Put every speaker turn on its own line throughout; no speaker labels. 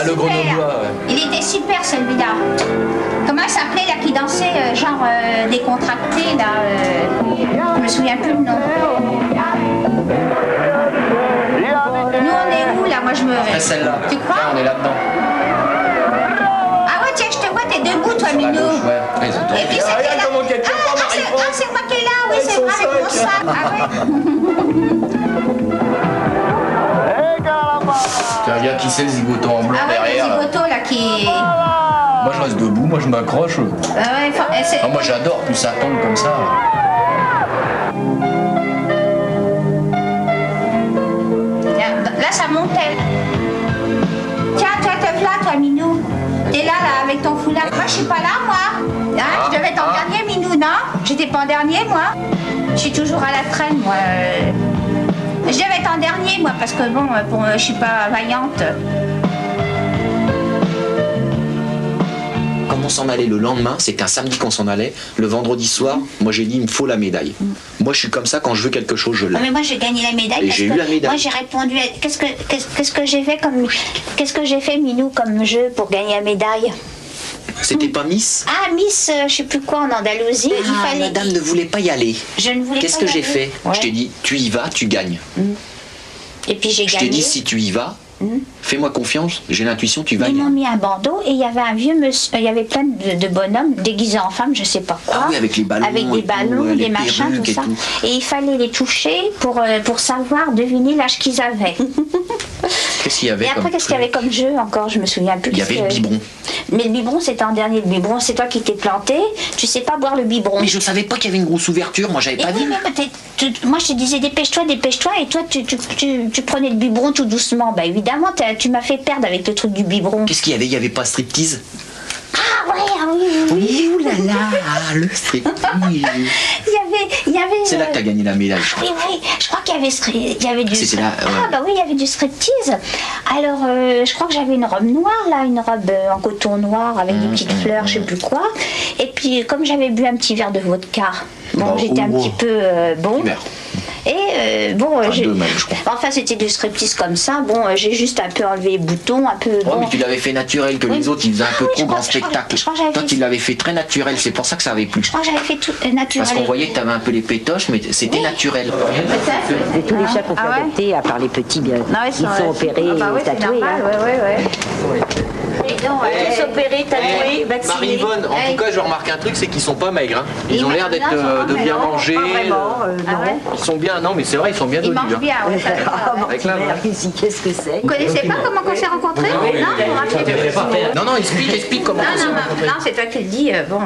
super.
Ah, le grenoblois, ouais.
Il était super celui-là. Comment il s'appelait là qui dansait genre décontracté là je me souviens plus le nom. Nous on est où là? Moi je me.
Après celle-là.
Tu crois?
Là, on est là-dedans.
Ah ouais tiens je te vois t'es debout toi
Sur la
Minou.
gauche, ouais. Ouais, ils ont
Et puis
regarde
c'était là.
comment quelqu'un prend Marie-France.
C'est moi qui est là, oui c'est vrai avec mon sac. Ah ouais.
Tu regardes qui c'est le zigoto en blanc
Ah ouais le
derrière.
zigoto là qui.
Moi je reste debout, moi je m'accroche.
Ah ouais, c'est.
Ah, moi j'adore, plus ça tombe comme ça.
Là, ça montait. Tiens, toi, te voilà, toi, Minou. T'es là, avec ton foulard. Moi, je suis pas là, moi. Hein, je devais être en dernier, Minou, non? J'étais pas en dernier, moi. Je suis toujours à la traîne, moi. Je devais être en dernier, moi, parce que bon, je suis pas vaillante.
Comme on s'en allait le lendemain, c'était un samedi qu'on s'en allait. Le vendredi soir, moi j'ai dit il me faut la médaille. Moi je suis comme ça, quand je veux quelque chose, je l'ai.
Ah, mais moi, j'ai gagné la médaille.
Et
parce
j'ai eu
que
la médaille.
Moi, j'ai répondu à. Qu'est-ce que j'ai fait comme. Qu'est-ce que j'ai fait, Minou, comme jeu pour gagner la médaille?
C'était pas Miss?
Ah, Miss, je sais plus quoi, en Andalousie. Il
Ah,
fallait.
madame ne voulait pas y aller.
Je ne voulais
Qu'est-ce
pas
que
y
j'ai
aller.
fait?
Ouais.
Je t'ai dit, tu y vas, tu gagnes.
Et puis j'ai
Je
gagné.
t'ai dit, si tu y vas, fais-moi confiance, j'ai l'intuition, tu vas
Ils m'ont
gagner.
mis un bandeau et il y avait un vieux monsieur, il y avait plein de bonhommes déguisés en femmes, je sais pas quoi.
Ah oui, avec les ballons
Avec
et
des
tout,
ballons,
ouais,
des
les
machins,
perruques
tout
et
ça.
tout.
Et il fallait les toucher pour savoir deviner l'âge qu'ils avaient.
Qu'est-ce qu'il y avait
Et après,
comme
qu'est-ce qu'il y avait comme jeu encore? Je me souviens plus.
Il y avait le biberon.
Mais le biberon, c'était en dernier. Le biberon, c'est toi qui t'es planté. Tu sais pas boire le biberon.
Mais je savais pas qu'il y avait une grosse ouverture, moi j'avais
Et
pas
oui,
vu.
mais moi je te disais dépêche-toi, et toi tu prenais le biberon tout doucement. Bah évidemment, tu m'as fait perdre avec le truc du biberon.
Qu'est-ce qu'il y avait? Il y avait pas striptease?
Ah ouais, ah oui.
Ouh là là, le striptease.
Il y avait.
C'est là que t'as gagné la médaille, je crois.
Oui, je crois qu'il y avait du.
C'était là, ouais.
Ah bah oui, il y avait du striptease. Alors, je crois que j'avais une robe noire là, une robe en coton noir avec des petites fleurs, je sais plus quoi. Et puis, comme j'avais bu un petit verre de vodka, bon,
Bah,
j'étais un
oh.
petit peu bon.
Super.
Et bon,
Pas deux même, je crois.
enfin c'était du striptease comme ça. Bon, j'ai juste un peu enlevé les boutons, un peu.
Oh,
bon.
mais tu l'avais fait naturel, que
Oui.
les autres ils faisaient un peu
Oui,
trop
je
grand
crois que
spectacle.
j'avais
Toi
fait-
tu l'avais fait très naturel, c'est pour ça que ça avait plu.
Je crois que j'avais fait tout naturel.
Parce qu'on voyait que t'avais un peu les pétoches, mais c'était naturel.
Et tous les chats qu'on fait
Ah ouais.
adopter, à part les petits, bien,
Non,
ils sont opérés
ah bah
et
ouais, c'est
tatoués.
normal,
hein.
ouais. Tous opérés, tatoués, vaccinés.
Marie-Yvonne, en tout cas, je remarque un truc, c'est qu'ils sont pas maigres. Hein. Ils ont l'air d'être de bien manger.
Pas vraiment,
Ah ouais.
Ils sont bien, non, mais c'est vrai, ils sont bien
Ils
dodus.
mangent bien, ouais, ça
Ah,
va.
Avec la main.
ici, qu'est-ce que c'est?
Vous connaissez pas comment on s'est rencontrés? Non, vous vous rappelez pas?
Non, non, explique comment on s'est rencontrés.
Non, c'est toi qui le dis. Bon,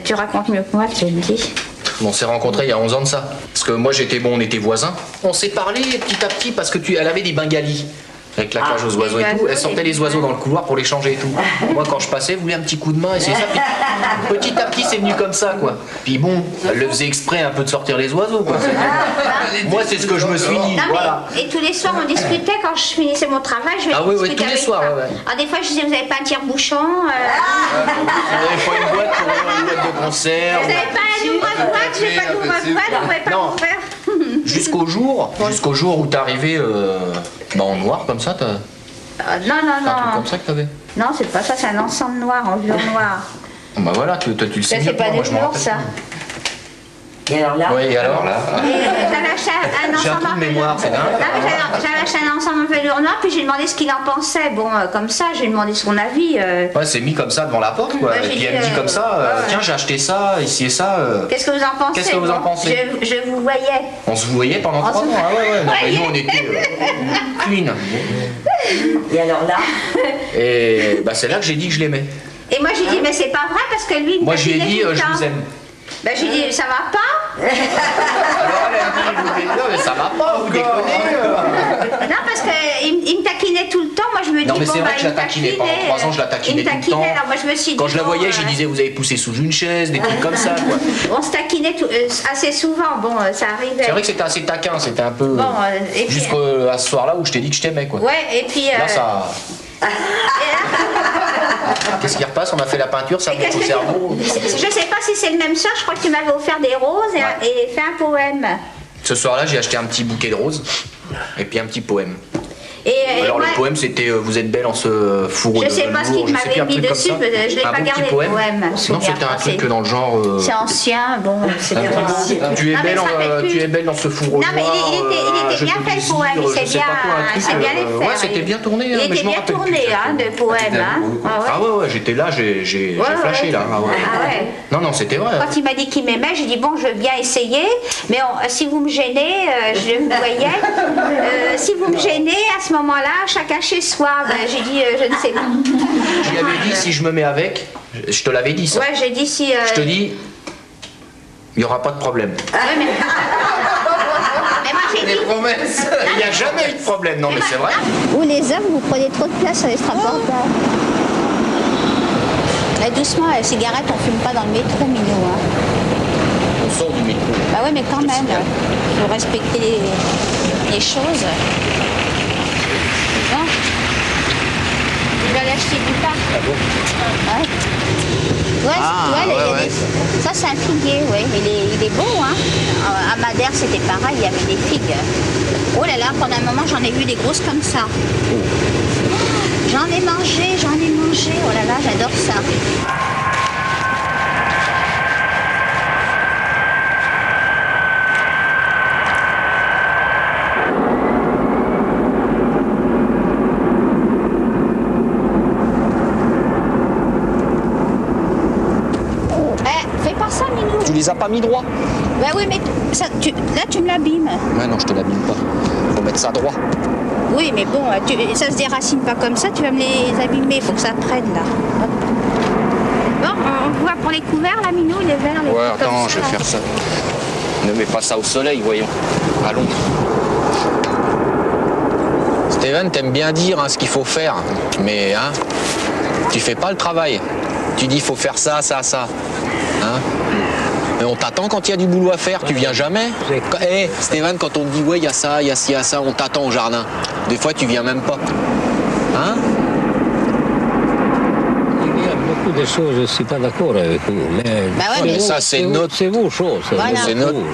tu racontes mieux que moi, tu le dis.
On s'est rencontrés il y a 11 ans de ça. Parce que moi, on était voisins. On s'est parlé petit à petit parce que elle avait des bengalis. Avec la cage aux oiseaux et tout. Elle sortait les oiseaux dans le couloir pour les changer et tout. Moi, quand je passais, elle voulait un petit coup de main et c'est ça. Puis, petit à petit, c'est venu comme ça, quoi. Puis bon, elle le faisait exprès un peu de sortir les oiseaux, quoi. Moi, c'est ce que je me suis dit.
Non,
Voilà.
mais, et tous les soirs, on discutait quand je finissais mon travail. Je
Ah oui, oui,
discuter
tous les
avec
soirs,
toi.
ouais.
Alors, des fois, je disais, vous n'avez pas un tire-bouchon
On avait fait une boîte pour ouvrir une boîte de conserve.
Vous n'avez pas un ouvre-boîte? J'ai pas d'ouvre-boîte, vous ne pouvez pas
Non.
m'ouvrir.
Jusqu'au jour où t'es arrivé en noir comme ça, t'as
Non,
c'est un truc comme ça que t'avais.
Non, c'est pas ça, c'est un ensemble noir, en velours noir.
Bah voilà, toi tu le sais
Ça,
mieux
c'est
que
pas
moi,
des
moi je m'en
velours,
rappelle.
ça.
Et alors là,
Oui, et alors là
J'avais acheté un
J'ai un
ensemble
trou de
en velours.
mémoire, c'est dingue.
Non, mais j'avais acheté un ensemble en velours noir, puis j'ai demandé ce qu'il en pensait. Bon, comme ça, j'ai demandé son avis.
Ouais, c'est mis comme ça devant la porte, quoi.
Ouais,
Et
j'ai
puis elle
dit,
me dit comme ça,
ouais.
tiens, j'ai acheté ça, ici et ça.
Qu'est-ce que vous en pensez?
Qu'est-ce que vous en
Bon,
pensez?
Je vous voyais.
On se voyait pendant 3 ans. Ah ouais, ouais. Non, mais nous, on était clean.
et alors là,
Et bah, c'est là que j'ai dit que je l'aimais.
Et moi, j'ai dit, mais c'est pas vrai parce que lui, il me
Moi, je lui ai
taquinait
dit,
tout le
je
temps.
vous aime.
Ben, j'ai dit, ça va pas?
Alors elle a dit, non, mais ça va pas, vous déconnez.
Non, parce qu'il me taquinait tout le temps. Moi, je me dis,
Non, mais c'est
bon,
vrai
bah,
que je la
il me
taquinais. Pendant 3 ans, je la taquinais
il me
tout le temps.
taquinait, alors moi, je me suis dit,
Quand je la
bon,
voyais, je lui disais, vous avez poussé sous une chaise, des trucs comme ça, quoi.
On se taquinait assez souvent. Bon, ça arrivait.
C'est vrai que c'était assez taquin, c'était un peu.
Bon, et puis-
jusqu'à ce soir-là où je t'ai dit que je t'aimais, quoi.
Ouais, et puis.
Là, ça. Qu'est-ce qui repasse? On a fait la peinture, ça monte au cerveau.
Je sais pas si c'est le même soir, je crois que tu m'avais offert des roses et fait un poème.
Ce soir-là, j'ai acheté un petit bouquet de roses et puis un petit poème. Alors
moi,
le poème c'était vous êtes belle en ce fourreau
je
de
sais pas ce
velours,
qu'il
je sais
m'avait
plus, un
mis
truc comme
dessus,
ça.
je l'ai
Un
pas
bon
gardé
petit
le
poème.
poème.
Non, c'était un truc dans le genre.
C'est ancien, bon, c'est
tu es
Non, mais
belle,
ça fait plus.
tu es belle dans ce fourreau
Non, mais
noir.
il était bien fait le poème,
je sais pas quoi, un truc,
bien les faire.
ouais, c'était bien tourné.
Il
mais
était
je m'en
bien
rappelle
tourné,
plus.
hein, le poème. Hein.
Ah ouais, j'étais là, j'ai flashé là. Ah ouais. Non, c'était vrai.
Quand il m'a dit qu'il m'aimait, j'ai dit bon, je veux bien essayer, mais si vous me gênez, je me voyais, si vous me gênez, à ce moment-là, chacun chez soi. Ben, j'ai dit, je ne sais pas.
Je lui avais dit si je me mets avec, je te l'avais dit ça.
Ouais, j'ai dit si.
Je te dis, il n'y aura pas de problème.
Ouais, mais moi j'ai dit.
Promesses. Il n'y a jamais eu de problème, non mais c'est vrai.
Vous les hommes, vous prenez trop de place sur les strapontins. Doucement, la cigarette, on fume pas dans le métro, Minou. Hein.
On sort du métro.
Bah ouais, mais quand même, il faut respecter les choses. Bon. Je vais aller acheter du pain.
Ah bon?
Ouais. Ça c'est un figuier, ouais. Il est beau, hein. À Madère, c'était pareil, il y avait des figues. Oh là là, pendant un moment, j'en ai vu des grosses comme ça. J'en ai mangé. Oh là là, j'adore ça. Fais pas ça, Minou.
Tu les as pas mis droit?
Bah oui, mais ça, là, tu me l'abîmes.
Ouais, non, je te l'abîme pas. Faut mettre ça droit.
Oui, mais bon, ça se déracine pas comme ça, tu vas me les abîmer, il faut que ça prenne là. Bon, on voit pour les couverts là, Minou, les verts, les
Ouais,
trucs comme
attends,
ça,
je vais
là.
faire ça. Ne mets pas ça au soleil, voyons. Allons. Steven, t'aimes bien dire hein, ce qu'il faut faire, mais hein, tu fais pas le travail. Tu dis faut faire ça, ça, ça. Hein? Mais on t'attend quand il y a du boulot à faire, tu viens jamais. Hé, Steven, quand on te dit ouais, il y a ça, il y a ci, il y a ça, on t'attend au jardin. Des fois, tu viens même pas. Hein?
Il y a beaucoup de choses, je ne suis pas d'accord avec vous. Mais,
Bah ouais, mais
ça, c'est notre...
c'est vos choses.
Voilà.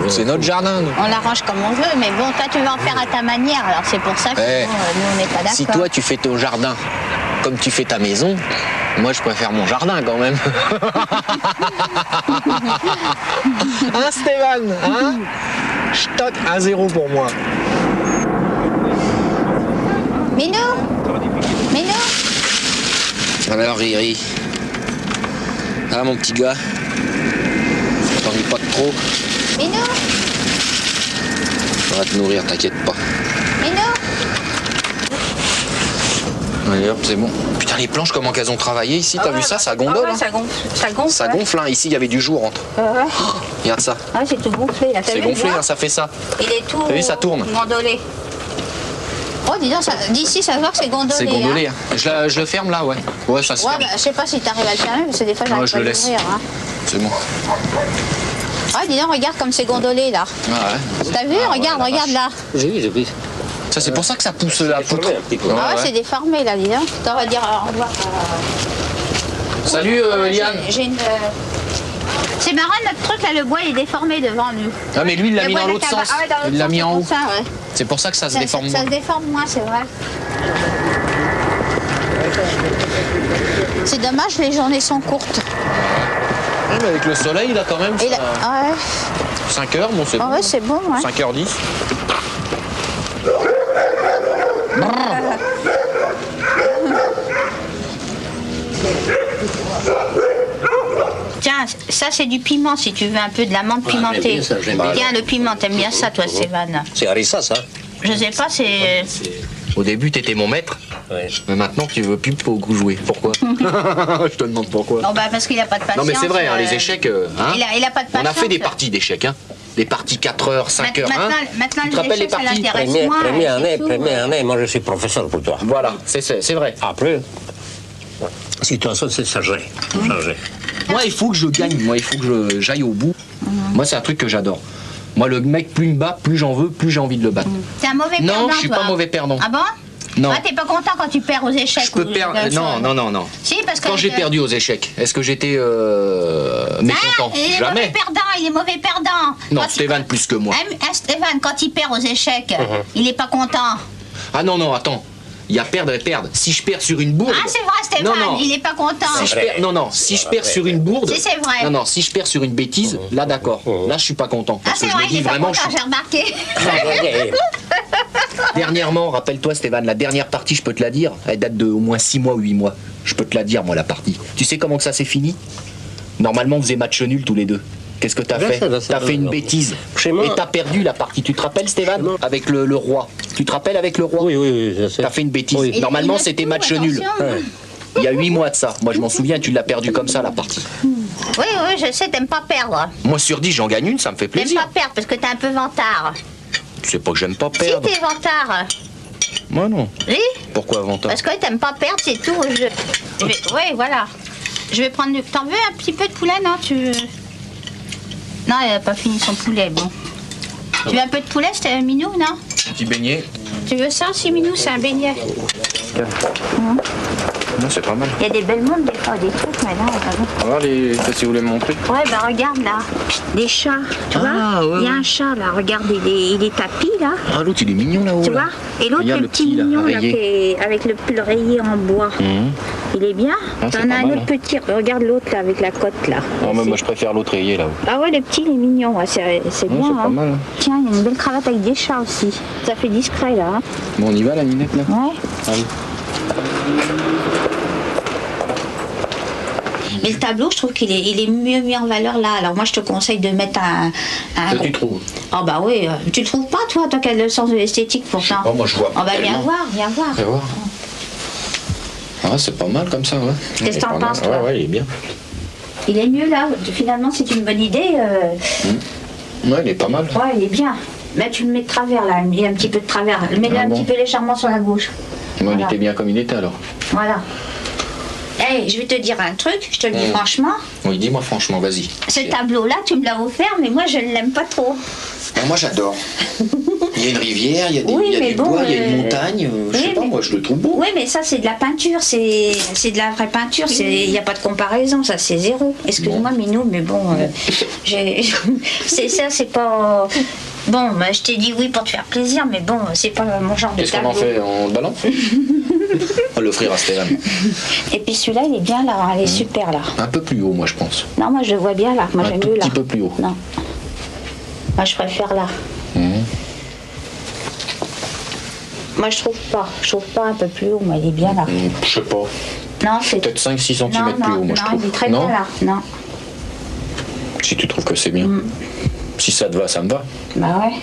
C'est notre jardin, nous.
On l'arrange comme on veut, mais bon, toi tu veux en faire à ta manière, alors c'est pour ça que
Eh,
bon, nous on n'est pas d'accord.
Si toi, tu fais ton jardin comme tu fais ta maison, moi, je préfère mon jardin quand même. Hein, Stéphane? Hein? Stock 1-0 pour moi.
Minou,
Alors, Riri. Ah, mon petit gars. T'ennuies pas de trop.
Minou,
On va te nourrir, t'inquiète pas. Allez hop, c'est bon. Putain, les planches, comment qu'elles ont travaillé ici? T'as vu ça? Ça gondole, hein?
Ça gonfle. Ça gonfle.
Ça gonfle, hein. Ici, il y avait du jour entre.
Ouais.
Regarde ça.
Ah, c'est tout gonflé là. T'as
C'est
vu,
gonflé,
tu vois
hein, ça fait ça.
Il est tout.
T'as vu, ça tourne.
Gondolé. Oh, dis donc, d'ici, ça se voit que c'est gondolé.
C'est gondolé. Hein. Je le ferme là, ouais. Ouais, ça se
Ouais,
ferme.
bah, je sais pas si t'arrives à le fermer, parce que des fois,
Ouais,
j'arrive
je
pas à
le laisse.
l'ouvrir. Hein.
C'est bon.
Ouais, dis donc, regarde comme c'est gondolé là.
Ah ouais.
T'as vu? Regarde, regarde là.
J'ai vu.
Ça, c'est pour ça que ça pousse la poutre.
un petit peu.
Ah ouais, c'est déformé là, dis donc. Attends, on va dire au revoir.
Salut Liane.
J'ai une. C'est marrant, notre truc là, le bois il est déformé devant nous.
Ah, mais lui, il l'a
Le
mis
bois
dans
de
l'autre
tabac.
sens.
Ah ouais, dans l'autre
Il l'a
sens,
mis
c'est
en
pour
haut.
ça, ouais.
C'est pour ça que ça se déforme
Ça
moins.
se déforme moins, c'est vrai. C'est dommage, les journées sont courtes.
Ouais, mais avec le soleil, là, quand même,
Et là, ouais.
5 heures, bon, c'est
Ah
bon.
ouais, c'est bon, ouais.
5h10.
Tiens, ça c'est du piment si tu veux un peu de la menthe pimentée.
bien ça, j'aime bien.
Tiens, le piment, t'aimes bien ça toi, Sévan?
C'est harissa, ça?
Je sais pas, c'est.
Au début, t'étais mon maître,
Ouais.
mais maintenant, tu veux plus beaucoup jouer. Pourquoi? Je te demande pourquoi.
Non, bah parce qu'il a pas de patience.
Non, mais c'est vrai, hein, les échecs. Hein,
Il a pas de
on a
patience.
fait des parties d'échecs, hein. Des parties 4 heures, 5 heures. Hein.
Maintenant,
Tu te
les
rappelles les
échecs, ça
parties?
l'intéresse moins.
Première année, moi je suis professeur pour toi.
Voilà, c'est vrai.
Après, situation c'est changer. Changer.
Moi, il faut que je gagne. Moi, il faut que j'aille au bout. Moi, c'est un truc que j'adore. Moi, le mec, plus il me bat, plus j'en veux, plus j'ai envie de le battre.
T'es un mauvais perdant.
Non, je suis
toi.
pas mauvais perdant.
Ah bon?
Non.
Ah, t'es pas content quand tu perds aux échecs?
Je peux
ou
perdre.
quelque
Non,
chose.
non, non, non.
Si, parce que.
Quand j'ai perdu aux échecs, est-ce que j'étais mécontent?
Ah, il est mauvais
Jamais.
perdant, il est mauvais perdant.
Non,
Quand il-
Stéphane plus que moi.
Stéphane, quand il perd aux échecs, il est pas content.
Ah non, non, attends. Il y a perdre et perdre. Si je perds sur une bourde...
Ah, c'est vrai, Stéphane,
Non, non.
il est pas content.
Si je perds, non, non, si je perds sur une bourde...
Si, c'est vrai.
Non, non, si je perds sur une bêtise, là, d'accord. Là, je suis pas content.
Ah,
Parce
c'est
que je
vrai,
me
il
dis
est pas
vraiment...
content, j'ai remarqué.
Dernièrement, rappelle-toi, Stéphane, la dernière partie, je peux te la dire, elle date de au moins 6 mois ou 8 mois. Je peux te la dire, moi, la partie. Tu sais comment que ça s'est fini? Normalement, on faisait match nul tous les deux. Qu'est-ce que t'as fait? T'as fait une bêtise.
Chez moi.
Et t'as perdu la partie. Tu te rappelles, Stéphane? Avec le roi. Tu te rappelles avec le roi?
Oui, oui, oui, je sais.
T'as fait une bêtise.
Oui.
Normalement,
Il
c'était
note
match
tout,
nul.
attention.
Il y a 8 mois de ça. Moi, je m'en souviens, tu l'as perdu comme ça, la partie.
Oui, oui, je sais, t'aimes pas perdre.
Moi, sur 10, j'en gagne une, ça me fait
T'aimes
plaisir.
pas perdre parce que t'es un peu vantard.
C'est pas que j'aime pas
Si
perdre.
t'es vantard.
Moi, non.
Oui,
Pourquoi avant toi?
parce que t'aimes pas perdre, c'est tout. Oui, voilà. Je vais prendre du... T'en veux un petit peu de poulet, non? Non, elle a pas fini son poulet, bon. Tu veux un peu de poulet, c'était Minou, non?
Petit beignet.
Tu veux ça aussi, Minou? C'est un beignet.
Non, c'est pas mal.
Il y a des belles montres, des fois, des trucs, mais non,
On va voir si vous voulez me montrer.
Ouais, bah regarde là, des chats, tu vois?
ouais,
Il y a un chat là, regarde, il est tapis là,
Ah, l'autre, il est mignon là-haut.
tu
là.
vois? Et l'autre,
Regarde
le petit
là,
mignon là,
rayé.
avec le pull rayé en bois. Il est bien.
Ah, c'est
T'en
pas
as un
mal,
autre petit, regarde l'autre là, avec la côte là.
Ah, moi, je préfère l'autre rayé là-haut.
Ah ouais, le petit, il est mignon, ouais, c'est bien.
c'est pas
Hein.
mal, hein.
Tiens, il y a une belle cravate avec des chats aussi. Ça fait discret là. Hein.
Bon, on y va, la minette là?
Ouais.
Allez.
Mais le tableau, je trouve qu'il est, il est mieux mis en valeur là. Alors moi, je te conseille de mettre un
Tu trouves?
Ah bah oui, tu le trouves pas toi qui as le sens de l'esthétique pourtant.
Oh, moi, je vois.
On va bien
tellement.
voir, viens voir.
Fais voir. Ah, c'est pas mal comme ça, ouais.
Qu'est-ce que t'en penses, toi?
Ouais, il est bien.
Il est mieux là, finalement c'est une bonne idée.
Ouais, il est pas mal.
Ouais, il est bien. Mais tu le mets de travers là, il y a un petit peu de travers. Mets-le
Ah
un
bon
petit peu légèrement sur la gauche.
Moi, il
Voilà.
était bien comme il était alors.
Voilà. Hey, je vais te dire un truc, je te le dis franchement.
Oui, dis-moi franchement, vas-y.
Ce tableau-là, tu me l'as offert, mais moi je ne l'aime pas trop.
Moi, j'adore. Il y a une rivière, il y a,
Oui,
il y a
mais
du
bon,
bois, il y a une montagne. Je
oui,
sais pas,
mais-
moi, je le trouve beau.
Oui, mais ça c'est de la peinture, c'est de la vraie peinture, il n'y a pas de comparaison, ça c'est zéro. Excuse-moi Minou, mais bon, c'est ça, c'est pas... Bon, bah, je t'ai dit oui pour te faire plaisir, mais bon, c'est pas mon genre de
Qu'est-ce qu'on
tableau.
en fait? On le balance? On va l'offrir à Stéphane.
Et puis celui-là, il est bien là, il est super là.
Un peu plus haut, moi, je pense.
Non, moi je le vois bien là, moi
Un
j'aime
tout
mieux là.
petit peu plus haut.
Non. Moi je préfère là. Moi je trouve pas un peu plus haut, moi il est bien là.
Je sais pas.
Non, c'est...
Peut-être 5-6 cm
Non,
plus haut, moi, je
non,
trouve.
il est très
Non?
bien là. Non,
Si tu trouves que c'est bien. Si ça te va, ça me va.
bah ouais.